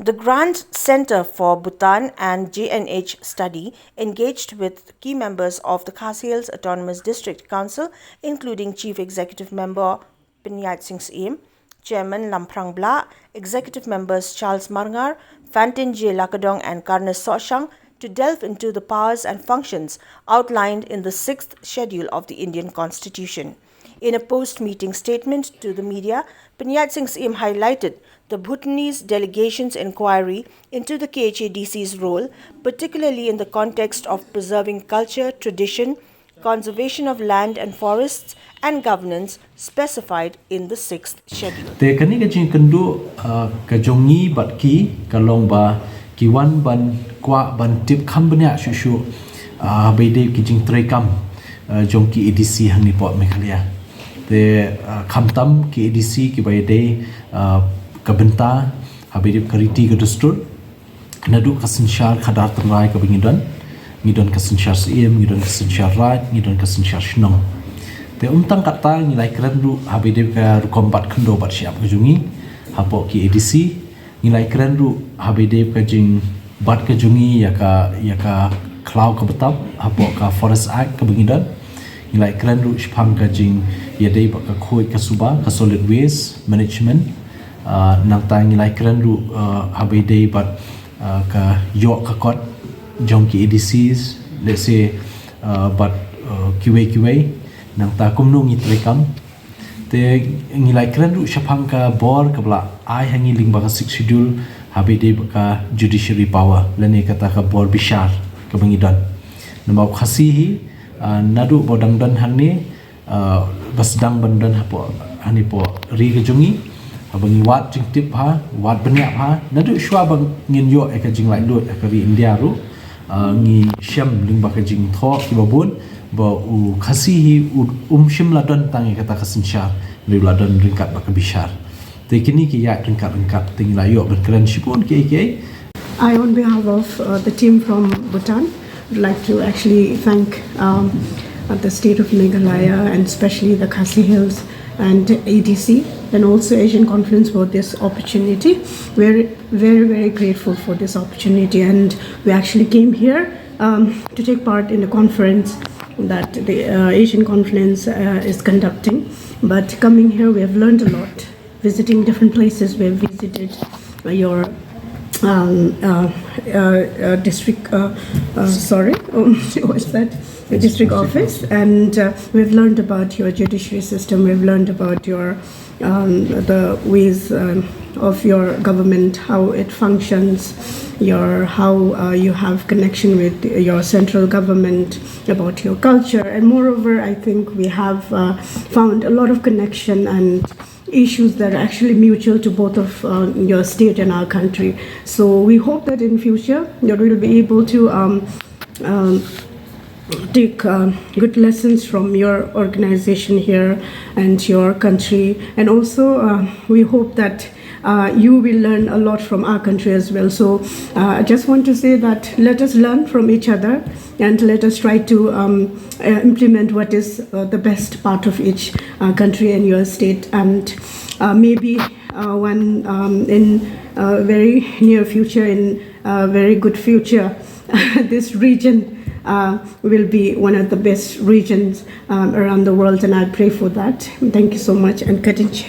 The Grand Center for Bhutan and GNH Study engaged with key members of the Khasi Hills Autonomous District Council, including Chief Executive Member Pyniaid Sing Syiem, Chairman Lamphrang Blah, Executive Members Charles Marngar, Fantin J Lakadong and Carness Sohshang, to delve into the powers and functions outlined in the 6th schedule of the Indian Constitution. In a post-meeting statement to the media, Pyniaid Sing Syiem highlighted the Bhutanese delegation's inquiry into the KHADC's role, particularly in the context of preserving culture, tradition, conservation of land and forests, and governance specified in the 6th schedule. Te kani ka jing kendu ka jongi bat ki ka longba ki wan ban kwa ban tip kham banya shushu beide ki jing trekam jongki ADC hangni pot mekhalia te khamtam ki ADC ki beide ka benta habeide kariti ka dustur nadu kasinshar khadar tangrai ka bingidan ngidon kasinshar Syiem ngidon kasinshar right ngidon kasinshar shnong te umtang kata ngilai keren ru habeide ka rukombat khendo bat siap ka jungi hapo ki ADC ngilai keren ru habeide ka jing bat ka jungi yaka klau ka betap hapo ka forest act ka bingidan ngilai keren ru shpang ka jing yadei ba ka khoi ka suba ka solid waste management nang ta ngilai keren ru habeide bat ka yok ka kot jongki ADCs let's say but QA nang ta kumnu ngitrekam te ngilai keren ru shapang ka bor ka bla ai hangi ling ba ka 6 schedule habeide ka judiciary power lane kata ka bor bishar ka bangidan nama khasi hi nadu bodang dan hanne basdang bandan hapo hani po ri ka jungi abangi wat jing tip ha wat benya ha nadu shwa bang ngin yo e ka jing lai lut ka ri India ru ngi syam ling ba ka jing tho ki babun ba u khasi hi shim ladon tangi kata kasinshar ri ladon ringkat ba ka bishar te kini ki ya ringkat ting la yo ban kran shipun ke I on behalf of the team from Bhutan would like to actually thank the state of Meghalaya and especially the Khasi Hills and ADC and also Asian Conference for this opportunity. We're very grateful for this opportunity, and we actually came here to take part in the conference that the Asian Conference is conducting. But coming here, we have learned a lot. Visiting different places, we have visited your district, what's that? The district office, and we've learned about your judiciary system. We've learned about your the ways of your government, how it functions, how you have connection with your central government, about your culture, and moreover, I think we have found a lot of connection and issues that are actually mutual to both of your state and our country. So we hope that in future that we'll be able to take good lessons from your organization here and your country, and also we hope that you will learn a lot from our country as well. So I just want to say that let us learn from each other and let us try to implement what is the best part of each country and your state, and maybe one in very near future, in very good future, this region will be one of the best regions around the world, and I pray for that. Thank you so much, and KHADC.